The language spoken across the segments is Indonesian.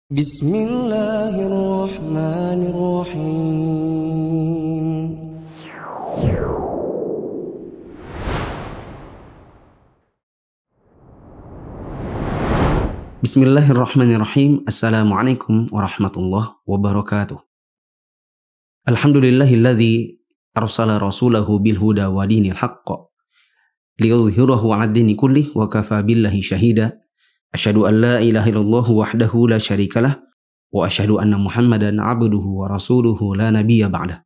Bismillahirrahmanirrahim. Bismillahirrahmanirrahim. Assalamualaikum warahmatullahi wabarakatuh. Alhamdulillahilladzi arsala rasulahu bil huda wa dinil haqq liyudhhirahu 'ala ad-dini kullih wa kafa billahi syahida. Asyhadu an la ilaha illallah wahdahu la syarikalah wa asyhadu anna Muhammadan 'abduhu wa rasuluhu la nabiyya ba'dah.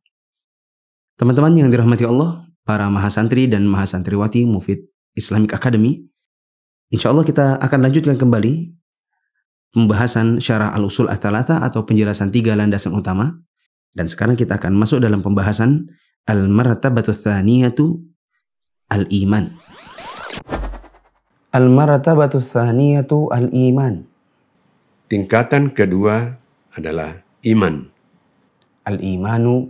Teman-teman yang dirahmati Allah, para mahasantri dan mahasantriwati Mufid Islamic Academy, insyaallah kita akan lanjutkan kembali pembahasan syarah al-usul ats-tsalatsa atau penjelasan tiga landasan utama. Dan sekarang kita akan masuk dalam pembahasan al-martabatu tsaniyatu al-iman. Al-martabatu tsaniyatu al-iman. Tingkatan kedua adalah iman. Al-imanu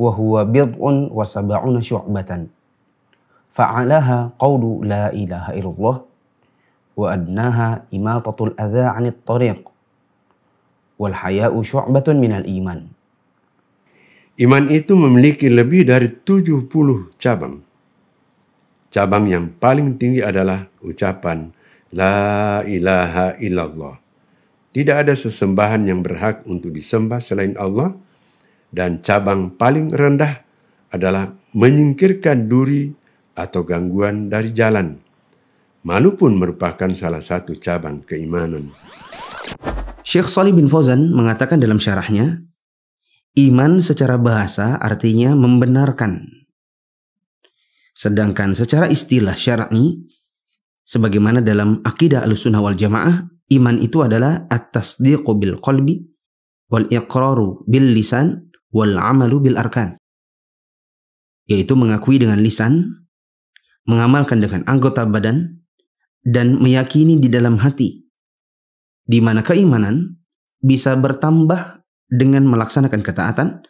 wa huwa bid'un wa sab'una syu'batan. Fa'alaha qawlu la ilaha illallah wa adnaha imatatul adza 'anit tariq. Wal haya'u syu'batun minal iman. Iman itu memiliki lebih dari 70 cabang. Cabang yang paling tinggi adalah ucapan La ilaha illallah. Tidak ada sesembahan yang berhak untuk disembah selain Allah. Dan cabang paling rendah adalah menyingkirkan duri atau gangguan dari jalan. Malu pun merupakan salah satu cabang keimanan. Syekh Shalih bin Fauzan mengatakan dalam syarahnya, iman secara bahasa artinya membenarkan. Sedangkan secara istilah syar'i, sebagaimana dalam akidah Ahlussunnah wal Jamaah, iman itu adalah at-tasdiqu bil qalbi wal iqraru bil lisan wal amalu bil arkan. Yaitu mengakui dengan lisan, mengamalkan dengan anggota badan, dan meyakini di dalam hati. Di mana keimanan bisa bertambah dengan melaksanakan ketaatan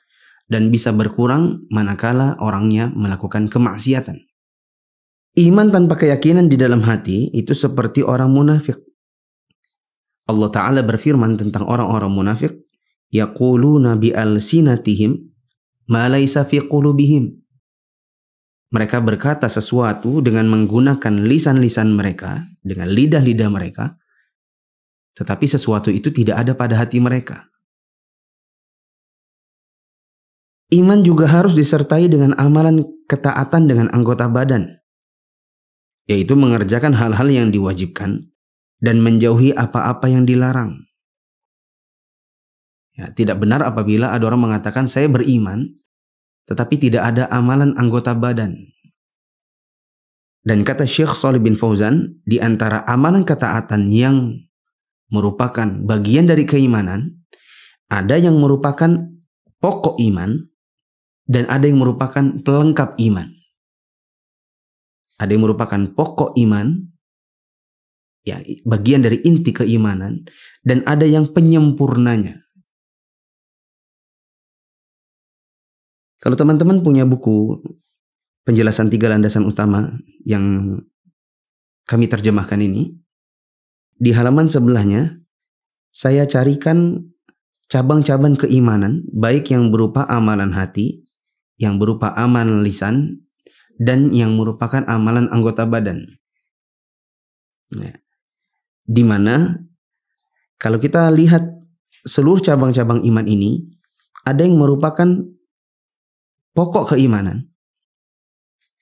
dan bisa berkurang manakala orangnya melakukan kemaksiatan. Iman tanpa keyakinan di dalam hati itu seperti orang munafik. Allah Ta'ala berfirman tentang orang-orang munafik, yaquluna bi alsinatihim ma laysa fi qulubihim. Mereka berkata sesuatu dengan menggunakan lisan-lisan mereka, dengan lidah-lidah mereka, tetapi sesuatu itu tidak ada pada hati mereka. Iman juga harus disertai dengan amalan ketaatan dengan anggota badan, yaitu mengerjakan hal-hal yang diwajibkan dan menjauhi apa-apa yang dilarang. Ya, tidak benar apabila ada orang mengatakan saya beriman, tetapi tidak ada amalan anggota badan. Dan kata Syekh Shalih bin Fauzan, di antara amalan ketaatan yang merupakan bagian dari keimanan, ada yang merupakan pokok iman, dan ada yang merupakan pelengkap iman. Ada yang merupakan pokok iman, ya, bagian dari inti keimanan, dan ada yang penyempurnanya. Kalau teman-teman punya buku penjelasan tiga landasan utama yang kami terjemahkan ini, di halaman sebelahnya saya carikan cabang-cabang keimanan, baik yang berupa amalan hati, yang berupa amalan lisan, dan yang merupakan amalan anggota badan. Nah, di mana kalau kita lihat seluruh cabang-cabang iman ini, ada yang merupakan pokok keimanan.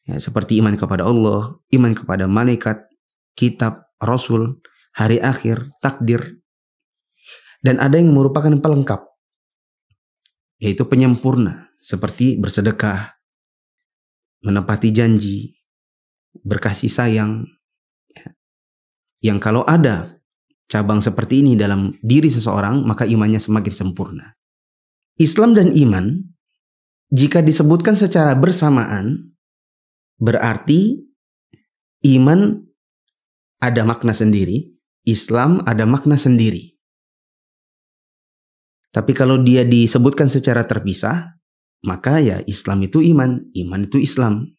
Ya, seperti iman kepada Allah, iman kepada malaikat, kitab, rasul, hari akhir, takdir. Dan ada yang merupakan pelengkap, yaitu penyempurna, seperti bersedekah, menepati janji, berkasih sayang. Yang kalau ada cabang seperti ini dalam diri seseorang, maka imannya semakin sempurna. Islam dan iman, jika disebutkan secara bersamaan, berarti iman ada makna sendiri, Islam ada makna sendiri. Tapi kalau dia disebutkan secara terpisah, maka ya Islam itu iman, iman itu Islam.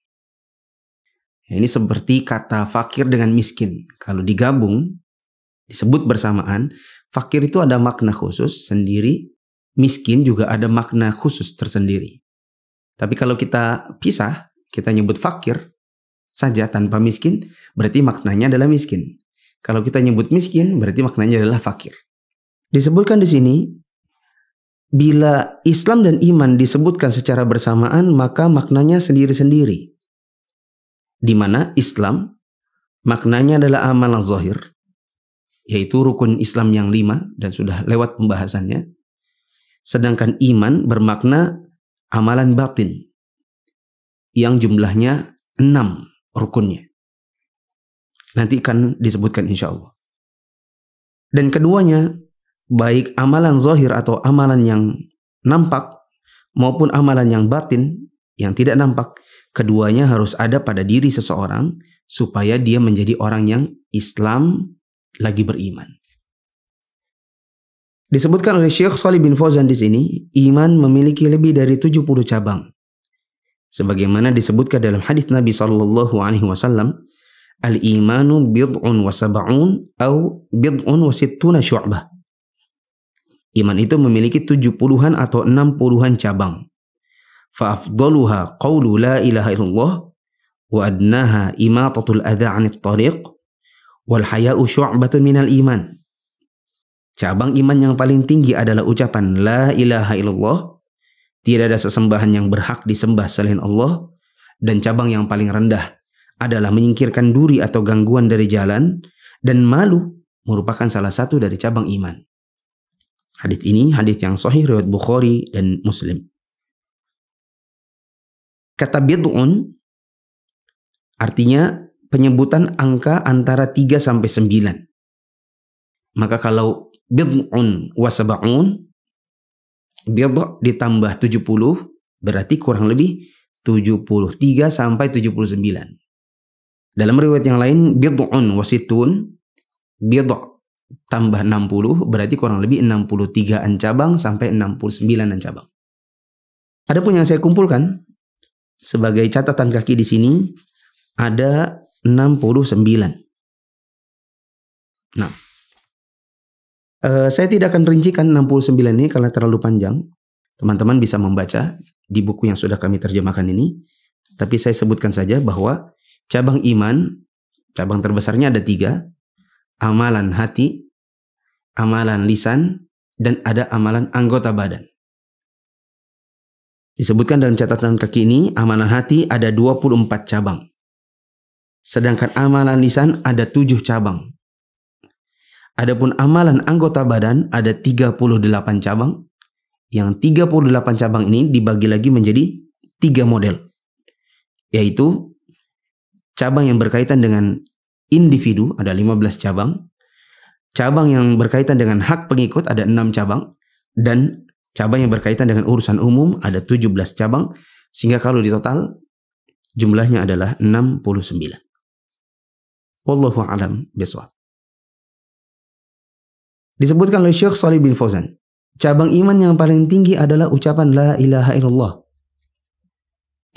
Ya, ini seperti kata fakir dengan miskin. Kalau digabung, disebut bersamaan, Fakir itu ada makna khusus sendiri, miskin juga ada makna khusus tersendiri. Tapi kalau kita pisah, kita nyebut fakir saja tanpa miskin, berarti maknanya adalah miskin. Kalau kita nyebut miskin, berarti maknanya adalah fakir. Disebutkan di sini, bila Islam dan iman disebutkan secara bersamaan, maka maknanya sendiri-sendiri. Di mana Islam, maknanya adalah amalan zahir, yaitu rukun Islam yang 5, dan sudah lewat pembahasannya. Sedangkan iman bermakna amalan batin, yang jumlahnya 6 rukunnya. Nanti akan disebutkan insya Allah. Dan keduanya, baik amalan zahir atau amalan yang nampak, maupun amalan yang batin, yang tidak nampak, keduanya harus ada pada diri seseorang, supaya dia menjadi orang yang Islam lagi beriman. Disebutkan oleh Syekh Shalih bin Fauzan di sini, iman memiliki lebih dari 70 cabang. Sebagaimana disebutkan dalam hadis Nabi sallallahu alaihi wasallam, al-imanu bid'un wa sab'un au bid'un wa sittuna syu'bah. Iman itu memiliki 70-an atau 60-an cabang. Fa afdaluha qaulu la ilaha illallah wa adnaha imatatul adza 'anit thariq wal haya'u syu'batun minal iman. Cabang iman yang paling tinggi adalah ucapan la ilaha illallah, tidak ada sesembahan yang berhak disembah selain Allah, dan cabang yang paling rendah adalah menyingkirkan duri atau gangguan dari jalan, dan malu merupakan salah satu dari cabang iman. Hadis ini hadis yang sahih riwayat Bukhari dan Muslim. Kata bid'un artinya penyebutan angka antara 3 sampai 9. Maka kalau bid'un wa sab'un, bid' ditambah 70 berarti kurang lebih 73 sampai 79. Dalam riwayat yang lain bid'un wa sittun, bid' tambah 60 berarti kurang lebih 63-an cabang sampai 69-an cabang. Adapun yang saya kumpulkan sebagai catatan kaki di sini ada 69. Nah, saya tidak akan rincikan 69 ini karena terlalu panjang. Teman-teman bisa membaca di buku yang sudah kami terjemahkan ini. Tapi saya sebutkan saja bahwa cabang iman, cabang terbesarnya ada 3. Amalan hati, amalan lisan, dan ada amalan anggota badan. Disebutkan dalam catatan kaki ini, amalan hati ada 24 cabang. Sedangkan amalan lisan ada 7 cabang. Adapun amalan anggota badan ada 38 cabang. Yang 38 cabang ini dibagi lagi menjadi 3 model. Yaitu cabang yang berkaitan dengan individu ada 15 cabang. Cabang yang berkaitan dengan hak pengikut ada 6 cabang. Dan cabang yang berkaitan dengan urusan umum ada 17 cabang. Sehingga kalau di total jumlahnya adalah 69. Wallahu a'lam bishawab. Disebutkan oleh Syekh Shalih bin Fauzan, cabang iman yang paling tinggi adalah ucapan la ilaha illallah.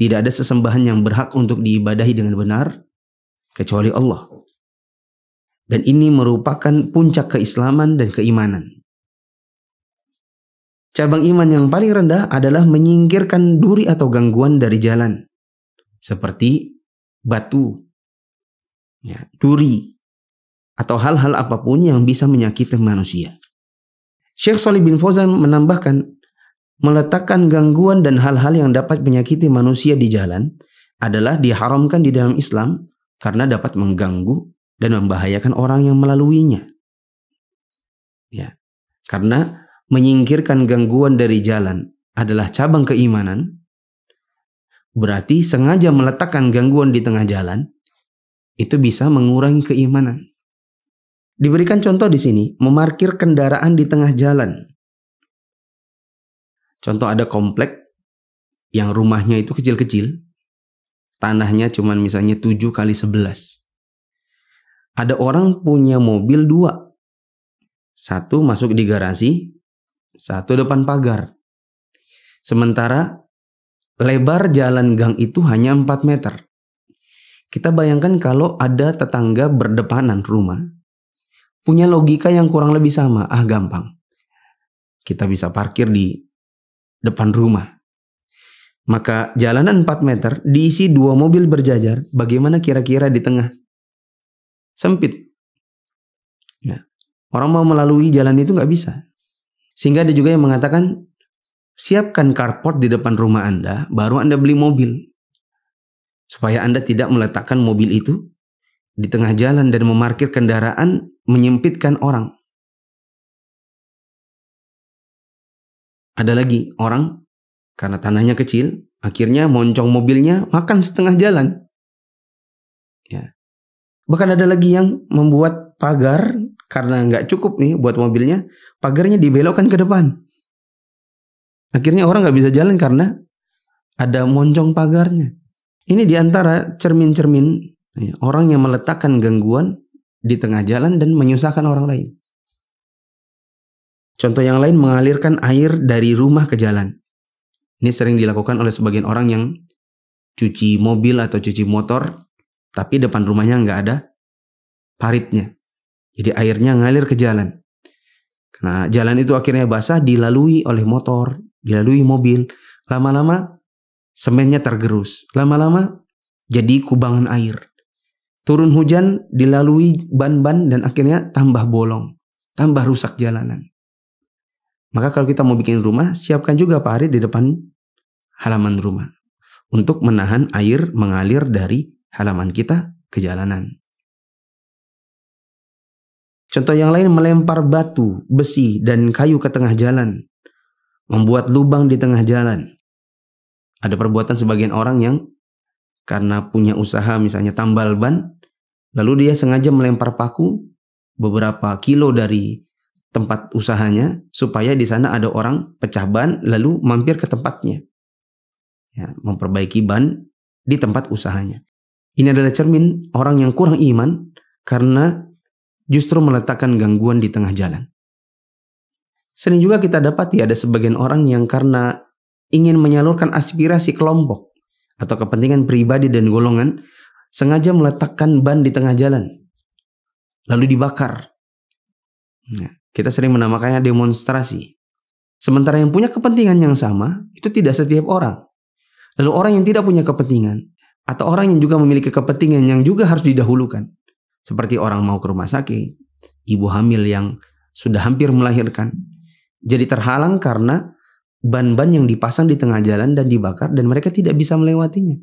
Tidak ada sesembahan yang berhak untuk diibadahi dengan benar kecuali Allah. Dan ini merupakan puncak keislaman dan keimanan. Cabang iman yang paling rendah adalah menyingkirkan duri atau gangguan dari jalan. Seperti batu, duri, atau hal-hal apapun yang bisa menyakiti manusia. Syekh Shalih bin Fauzan menambahkan, meletakkan gangguan dan hal-hal yang dapat menyakiti manusia di jalan adalah diharamkan di dalam Islam karena dapat mengganggu dan membahayakan orang yang melaluinya. Ya, karena menyingkirkan gangguan dari jalan adalah cabang keimanan, berarti sengaja meletakkan gangguan di tengah jalan itu bisa mengurangi keimanan. Diberikan contoh di sini, memarkir kendaraan di tengah jalan. Contoh ada komplek yang rumahnya itu kecil-kecil, tanahnya cuma misalnya 7 kali 11. Ada orang punya mobil 2. Satu masuk di garasi, satu depan pagar. Sementara lebar jalan gang itu hanya 4 meter. Kita bayangkan kalau ada tetangga berdepanan rumah, punya logika yang kurang lebih sama. Gampang. Kita bisa parkir di depan rumah. Maka jalanan 4 meter diisi 2 mobil berjajar. Bagaimana kira-kira di tengah? Sempit. Ya. Orang mau melalui jalan itu nggak bisa. Sehingga ada juga yang mengatakan, siapkan carport di depan rumah Anda, baru Anda beli mobil. Supaya Anda tidak meletakkan mobil itu di tengah jalan dan memarkir kendaraan menyempitkan orang. Ada lagi orang karena tanahnya kecil, akhirnya moncong mobilnya makan setengah jalan. Ya. Bahkan ada lagi yang membuat pagar karena nggak cukup nih buat mobilnya, pagarnya dibelokkan ke depan. Akhirnya orang nggak bisa jalan karena ada moncong pagarnya. Ini diantara cermin-cermin orang yang meletakkan gangguan di tengah jalan dan menyusahkan orang lain. Contoh yang lain, mengalirkan air dari rumah ke jalan. Ini sering dilakukan oleh sebagian orang yang cuci mobil atau cuci motor, tapi depan rumahnya nggak ada paritnya. Jadi airnya ngalir ke jalan. Karena jalan itu akhirnya basah, dilalui oleh motor, dilalui mobil. Lama-lama semennya tergerus. Lama-lama jadi kubangan air. Turun hujan, dilalui ban-ban dan akhirnya tambah bolong, tambah rusak jalanan. Maka kalau kita mau bikin rumah, siapkan juga parit di depan halaman rumah untuk menahan air mengalir dari halaman kita ke jalanan. Contoh yang lain, melempar batu, besi, dan kayu ke tengah jalan, membuat lubang di tengah jalan. Ada perbuatan sebagian orang yang karena punya usaha misalnya tambal ban, lalu dia sengaja melempar paku beberapa kilo dari tempat usahanya supaya di sana ada orang pecah ban lalu mampir ke tempatnya. Ya, memperbaiki ban di tempat usahanya. Ini adalah cermin orang yang kurang iman karena justru meletakkan gangguan di tengah jalan. Sering juga kita dapati ada sebagian orang yang karena ingin menyalurkan aspirasi kelompok atau kepentingan pribadi dan golongan, sengaja meletakkan ban di tengah jalan, lalu dibakar. Nah, kita sering menamakannya demonstrasi. Sementara yang punya kepentingan yang sama, itu tidak setiap orang. Lalu orang yang tidak punya kepentingan, atau orang yang juga memiliki kepentingan yang juga harus didahulukan, seperti orang mau ke rumah sakit, ibu hamil yang sudah hampir melahirkan, jadi terhalang karena ban-ban yang dipasang di tengah jalan dan dibakar dan mereka tidak bisa melewatinya.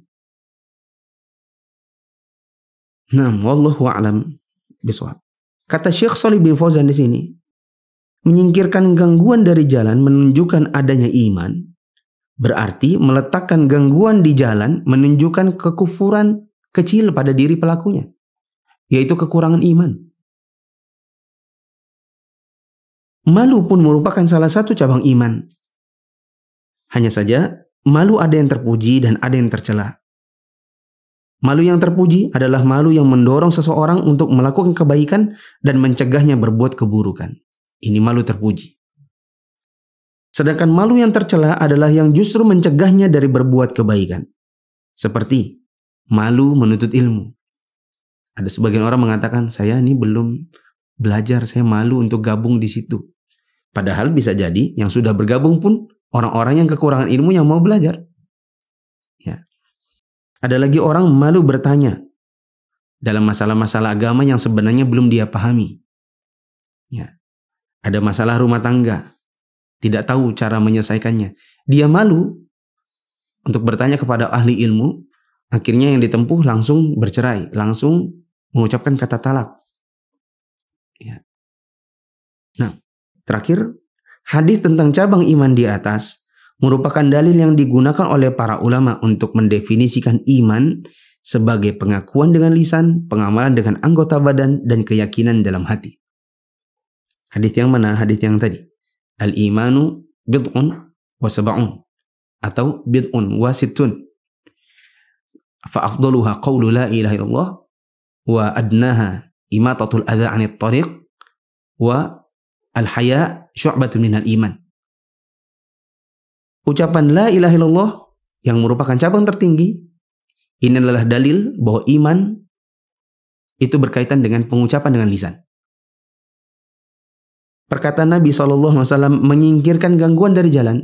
Nah, wallahu a'lam bishawab. Kata Syekh Shalih bin Fauzan di sini, menyingkirkan gangguan dari jalan menunjukkan adanya iman, berarti meletakkan gangguan di jalan menunjukkan kekufuran kecil pada diri pelakunya, yaitu kekurangan iman. Malu pun merupakan salah satu cabang iman. Hanya saja, malu ada yang terpuji dan ada yang tercela. Malu yang terpuji adalah malu yang mendorong seseorang untuk melakukan kebaikan dan mencegahnya berbuat keburukan. Ini malu terpuji. Sedangkan malu yang tercela adalah yang justru mencegahnya dari berbuat kebaikan. Seperti malu menuntut ilmu. Ada sebagian orang mengatakan, saya ini belum belajar, saya malu untuk gabung di situ. Padahal bisa jadi yang sudah bergabung pun orang-orang yang kekurangan ilmu yang mau belajar. Ya. Ada lagi orang malu bertanya dalam masalah-masalah agama yang sebenarnya belum dia pahami. Ya. Ada masalah rumah tangga, tidak tahu cara menyelesaikannya. Dia malu untuk bertanya kepada ahli ilmu, akhirnya yang ditempuh langsung bercerai, langsung mengucapkan kata talak. Ya. Nah, terakhir, hadis tentang cabang iman di atas merupakan dalil yang digunakan oleh para ulama untuk mendefinisikan iman sebagai pengakuan dengan lisan, pengamalan dengan anggota badan, dan keyakinan dalam hati. Hadis yang mana? Hadis yang tadi. Al-imanu bid'un wa sab'un atau bid'un wa sittun. Fa afdaluha qawlu la ilaha illallah wa adnaha imatatul adha 'anit tariq wa al-haya syu'batun minal iman. Ucapan la ilaha illallah yang merupakan cabang tertinggi, ini adalah dalil bahwa iman itu berkaitan dengan pengucapan dengan lisan. perkataan Nabi SAW menyingkirkan gangguan dari jalan,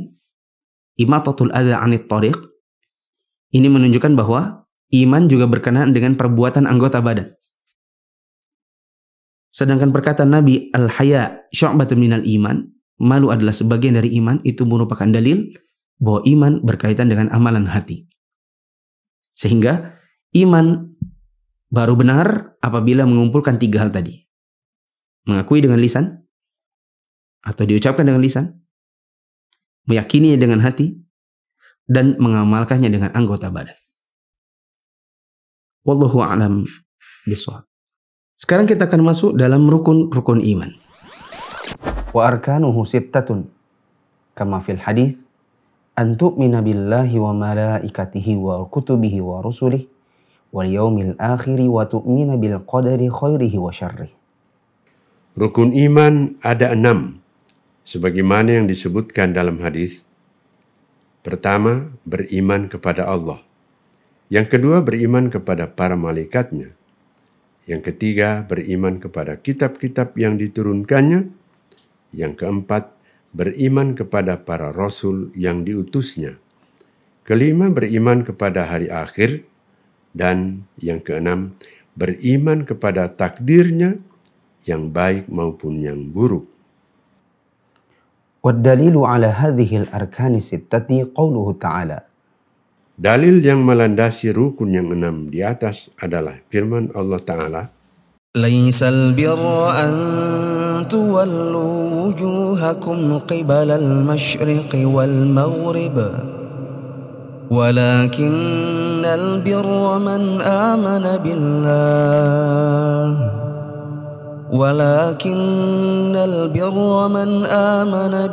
imatatul adza 'anit thariq, ini menunjukkan bahwa iman juga berkenaan dengan perbuatan anggota badan. Sedangkan perkataan Nabi, al-haya syu'batun minal iman, malu adalah sebagian dari iman, itu merupakan dalil bahwa iman berkaitan dengan amalan hati. Sehingga iman baru benar apabila mengumpulkan 3 hal tadi. Mengakui dengan lisan, atau diucapkan dengan lisan, meyakininya dengan hati, dan mengamalkannya dengan anggota badan. Wallahu a'lam bishawab. Sekarang kita akan masuk dalam rukun-rukun iman. Wa arkanuhu sittatun kama fil hadits an tu'mina billahi wa malaikatihi wa kutubihi wa rusulihi wal yaumil akhiri wa tu'mina bil qadari khairihi wa syarrihi. Rukun iman ada 6, sebagaimana yang disebutkan dalam hadis. Pertama, beriman kepada Allah. Yang kedua, beriman kepada para malaikatnya. Yang ketiga, beriman kepada kitab-kitab yang diturunkannya. Yang keempat, beriman kepada para rasul yang diutusnya. Kelima, beriman kepada hari akhir. Dan yang keenam, beriman kepada takdirnya, yang baik maupun yang buruk. والدليل على هذه الأركان الستة قوله تعالى. Dalil yang melandasi rukun yang 6 di atas adalah firman Allah Ta'ala. ليس البر أن تولوا وجوهكم قبل المشرق والمغرب ولكن البر من آمن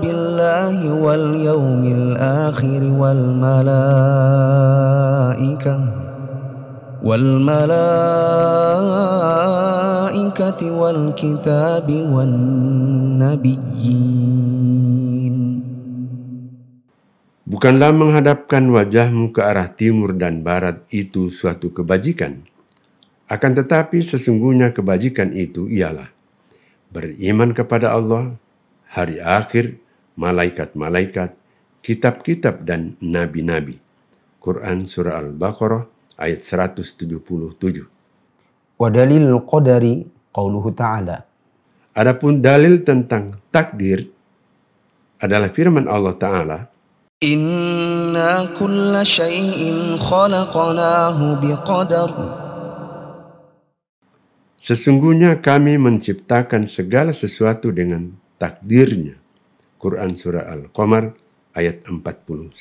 بالله واليوم الآخر والملائكة والكتاب والنبيين. Bukanlah menghadapkan wajahmu ke arah timur dan barat itu suatu kebajikan. Akan tetapi sesungguhnya kebajikan itu ialah beriman kepada Allah, hari akhir, malaikat-malaikat, kitab-kitab dan nabi-nabi. Quran Surah Al-Baqarah ayat 177. Wa dalilul qadari qauluhu ta'ala. Adapun dalil tentang takdir adalah firman Allah Ta'ala. Inna kulla syai'in khalaqnahu biqadar. Sesungguhnya kami menciptakan segala sesuatu dengan takdirnya. Quran Surah Al-Qamar ayat 49.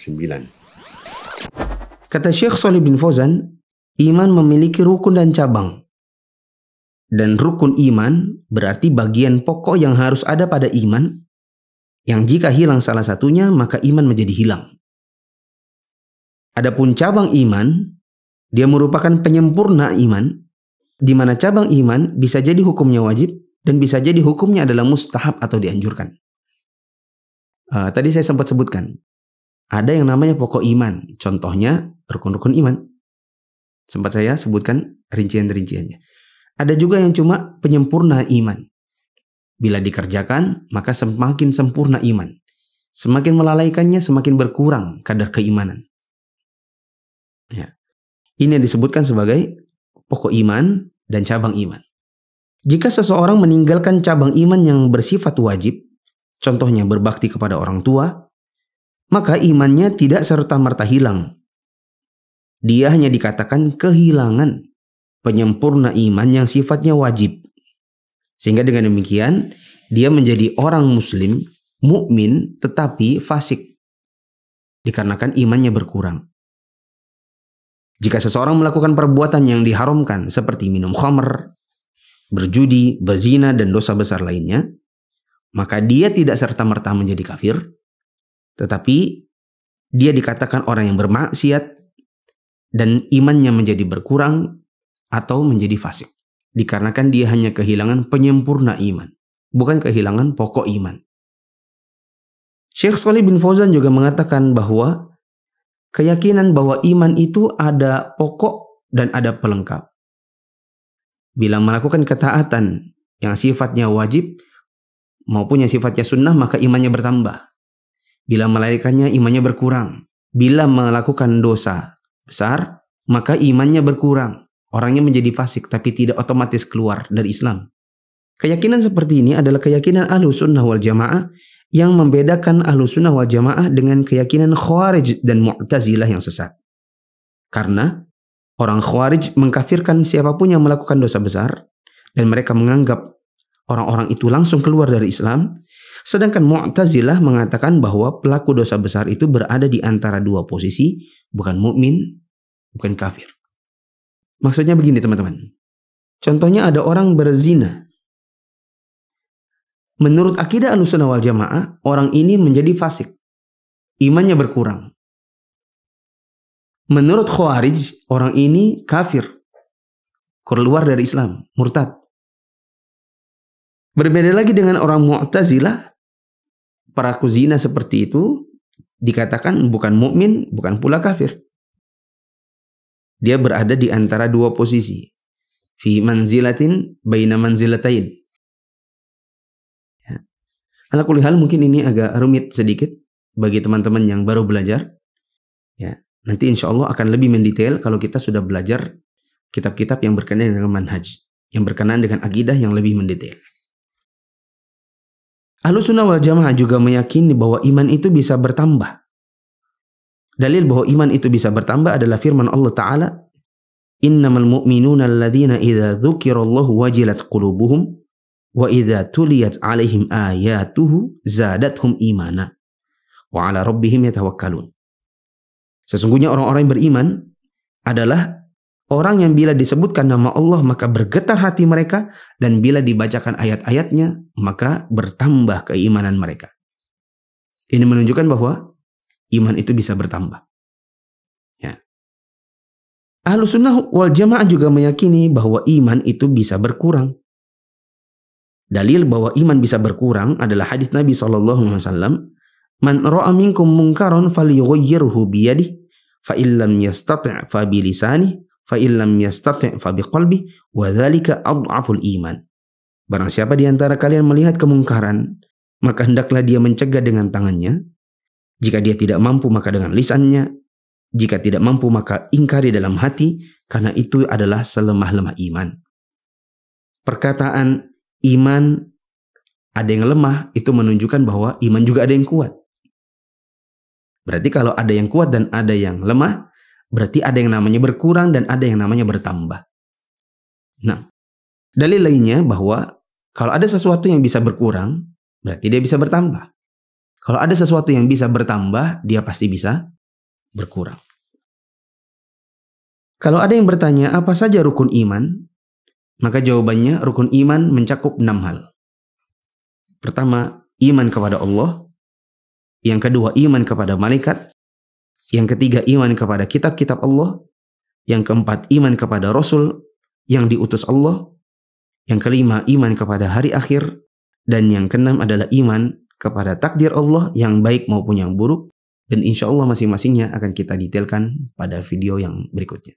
Kata Syekh Shalih bin Fauzan, iman memiliki rukun dan cabang. Dan rukun iman berarti bagian pokok yang harus ada pada iman, yang jika hilang salah satunya maka iman menjadi hilang. Adapun cabang iman, dia merupakan penyempurna iman, di mana cabang iman bisa jadi hukumnya wajib dan bisa jadi hukumnya adalah mustahab atau dianjurkan. Tadi saya sempat sebutkan, ada yang namanya pokok iman, contohnya rukun-rukun iman. Sempat saya sebutkan rincian-rinciannya. Ada juga yang cuma penyempurna iman. Bila dikerjakan, maka semakin sempurna iman. Semakin melalaikannya, semakin berkurang kadar keimanan. Ya. Ini yang disebutkan sebagai pokok iman dan cabang iman. Jika seseorang meninggalkan cabang iman yang bersifat wajib, contohnya berbakti kepada orang tua, maka imannya tidak serta-merta hilang. Dia hanya dikatakan kehilangan penyempurna iman yang sifatnya wajib. Sehingga dengan demikian, dia menjadi orang muslim, mukmin tetapi fasik. Dikarenakan imannya berkurang. Jika seseorang melakukan perbuatan yang diharamkan seperti minum khamr, berjudi, berzina, dan dosa besar lainnya, maka dia tidak serta-merta menjadi kafir, tetapi dia dikatakan orang yang bermaksiat dan imannya menjadi berkurang atau menjadi fasik. Dikarenakan dia hanya kehilangan penyempurna iman, bukan kehilangan pokok iman. Syekh Shalih bin Fauzan juga mengatakan bahwa keyakinan bahwa iman itu ada pokok dan ada pelengkap. Bila melakukan ketaatan yang sifatnya wajib, maupun yang sifatnya sunnah, maka imannya bertambah. Bila melarikannya, imannya berkurang. Bila melakukan dosa besar, maka imannya berkurang. Orangnya menjadi fasik, tapi tidak otomatis keluar dari Islam. Keyakinan seperti ini adalah keyakinan Ahlus Sunnah wal Jamaah, yang membedakan Ahlus Sunnah wal Jamaah dengan keyakinan Khawarij dan Mu'tazilah yang sesat. Karena orang Khawarij mengkafirkan siapapun yang melakukan dosa besar, dan mereka menganggap orang-orang itu langsung keluar dari Islam. Sedangkan Mu'tazilah mengatakan bahwa pelaku dosa besar itu berada di antara dua posisi, bukan mukmin, bukan kafir. Maksudnya begini teman-teman. Contohnya ada orang berzina. Menurut akidah Ahlussunnah wal Jamaah, orang ini menjadi fasik. Imannya berkurang. Menurut Khawarij, orang ini kafir. Keluar dari Islam, murtad. Berbeda lagi dengan orang Mu'tazilah, pelaku zina seperti itu dikatakan bukan mukmin, bukan pula kafir. Dia berada di antara dua posisi. Fi manzilatin baina manzilatain. Ya. Ala kulli hal, mungkin ini agak rumit sedikit bagi teman-teman yang baru belajar. Ya, nanti insya Allah akan lebih mendetail kalau kita sudah belajar kitab-kitab yang berkenaan dengan manhaj, yang berkenaan dengan akidah yang lebih mendetail. Ahlus Sunnah wal Jamaah juga meyakini bahwa iman itu bisa bertambah. Dalil bahwa iman itu bisa bertambah adalah firman Allah Ta'ala, innamal mu'minuna alladhina idza dzukirallahu wajilat qulubuhum wa idza tuliyat alaihim ayatuhu zadathum imana wa ala rabbihim yatawakkalun. Sesungguhnya orang-orang yang beriman adalah orang yang bila disebutkan nama Allah maka bergetar hati mereka, dan bila dibacakan ayat-ayatnya maka bertambah keimanan mereka. Ini menunjukkan bahwa iman itu bisa bertambah. Ya. Ahlus Sunnah wal Jamaah juga meyakini bahwa iman itu bisa berkurang. Dalil bahwa iman bisa berkurang adalah hadis Nabi SAW, man ra'a minkum munkaran falyughayyirhu biyadihi fa illam yastati' fa bilisanihi fa illam yastati' fa biqalbihi wa dzalika adhaful iman. Barang siapa di antara kalian melihat kemungkaran, maka hendaklah dia mencegah dengan tangannya. Jika dia tidak mampu maka dengan lisannya. Jika tidak mampu maka ingkari dalam hati, karena itu adalah selemah-lemah iman. Perkataan iman ada yang lemah itu menunjukkan bahwa iman juga ada yang kuat. Berarti kalau ada yang kuat dan ada yang lemah, berarti ada yang namanya berkurang dan ada yang namanya bertambah. Nah, dalil lainnya bahwa kalau ada sesuatu yang bisa berkurang, berarti dia bisa bertambah. Kalau ada sesuatu yang bisa bertambah, dia pasti bisa berkurang. Kalau ada yang bertanya, apa saja rukun iman? Maka jawabannya, rukun iman mencakup 6 hal. Pertama, iman kepada Allah. Yang kedua, iman kepada malaikat. Yang ketiga, iman kepada kitab-kitab Allah. Yang keempat, iman kepada Rasul yang diutus Allah. Yang kelima, iman kepada hari akhir. Dan yang keenam adalah iman kepada takdir Allah yang baik maupun yang buruk, dan insya Allah masing-masingnya akan kita detailkan pada video yang berikutnya.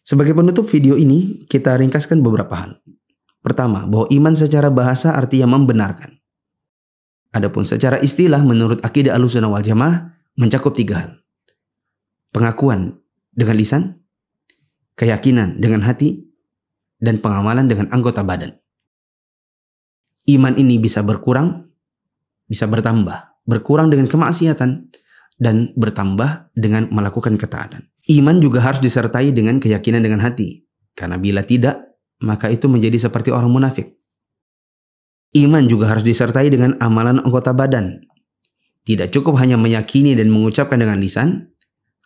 Sebagai penutup video ini, kita ringkaskan beberapa hal. Pertama, bahwa iman secara bahasa artinya membenarkan. Adapun secara istilah menurut akidah Ahlussunnah wal Jamaah mencakup 3 hal. Pengakuan dengan lisan, keyakinan dengan hati, dan pengamalan dengan anggota badan. Iman ini bisa berkurang, bisa bertambah, berkurang dengan kemaksiatan, dan bertambah dengan melakukan ketaatan. Iman juga harus disertai dengan keyakinan dengan hati, karena bila tidak, maka itu menjadi seperti orang munafik. Iman juga harus disertai dengan amalan anggota badan. Tidak cukup hanya meyakini dan mengucapkan dengan lisan,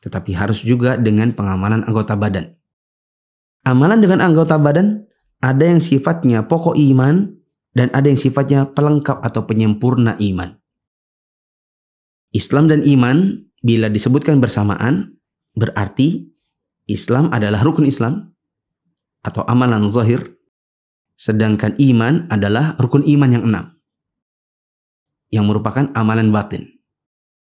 tetapi harus juga dengan pengamalan anggota badan. Amalan dengan anggota badan ada yang sifatnya pokok iman, dan ada yang sifatnya pelengkap atau penyempurna iman. Islam dan iman bila disebutkan bersamaan, berarti Islam adalah rukun Islam atau amalan zahir, sedangkan iman adalah rukun iman yang 6, yang merupakan amalan batin.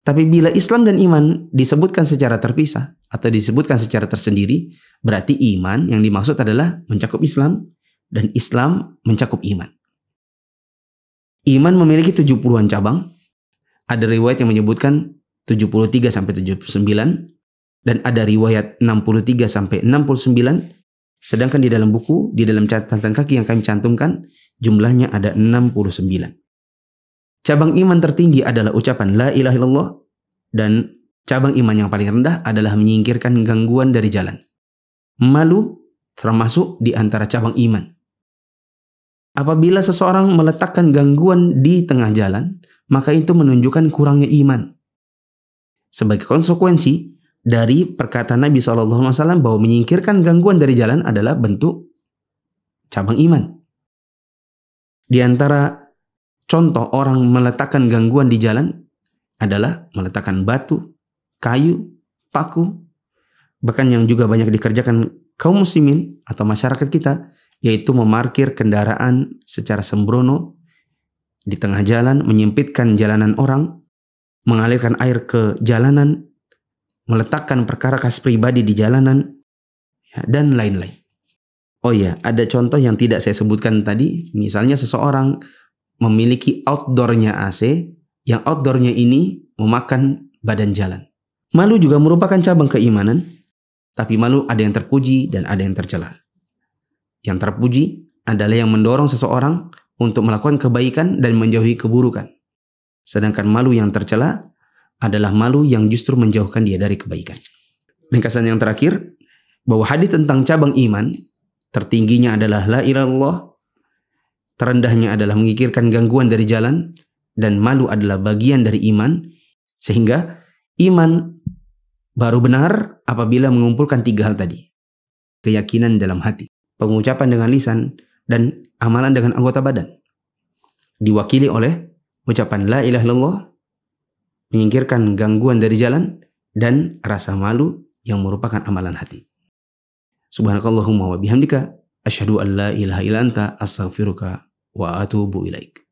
Tapi bila Islam dan iman disebutkan secara terpisah atau disebutkan secara tersendiri, berarti iman yang dimaksud adalah mencakup Islam, dan Islam mencakup iman. Iman memiliki 70-an cabang. Ada riwayat yang menyebutkan 73 sampai 79 dan ada riwayat 63 sampai 69. Sedangkan di dalam buku, di dalam catatan kaki yang kami cantumkan, jumlahnya ada 69. Cabang iman tertinggi adalah ucapan la ilaha illallah, dan cabang iman yang paling rendah adalah menyingkirkan gangguan dari jalan. Malu termasuk di antara cabang iman. Apabila seseorang meletakkan gangguan di tengah jalan, maka itu menunjukkan kurangnya iman. Sebagai konsekuensi dari perkataan Nabi SAW bahwa menyingkirkan gangguan dari jalan adalah bentuk cabang iman. Di antara contoh orang meletakkan gangguan di jalan adalah meletakkan batu, kayu, paku, bahkan yang juga banyak dikerjakan kaum muslimin atau masyarakat kita, yaitu memarkir kendaraan secara sembrono di tengah jalan, menyempitkan jalanan orang, mengalirkan air ke jalanan, meletakkan perkara kas pribadi di jalanan, ya, dan lain-lain. Oh ya, ada contoh yang tidak saya sebutkan tadi. Misalnya seseorang memiliki outdoornya AC, yang outdoornya ini memakan badan jalan. Malu juga merupakan cabang keimanan, tapi malu ada yang terpuji dan ada yang tercela. Yang terpuji adalah yang mendorong seseorang untuk melakukan kebaikan dan menjauhi keburukan. Sedangkan malu yang tercela adalah malu yang justru menjauhkan dia dari kebaikan. Ringkasan yang terakhir, bahwa hadis tentang cabang iman, tertingginya adalah la ilaha illallah, terendahnya adalah mengikirkan gangguan dari jalan, dan malu adalah bagian dari iman, sehingga iman baru benar apabila mengumpulkan 3 hal tadi. Keyakinan dalam hati, pengucapan dengan lisan, dan amalan dengan anggota badan. Diwakili oleh ucapan la ilaha illallah, menyingkirkan gangguan dari jalan, dan rasa malu yang merupakan amalan hati. Subhanakallahumma wa bihamdika, asyhadu an la ilaha illa anta, astaghfiruka wa atubu ilaik.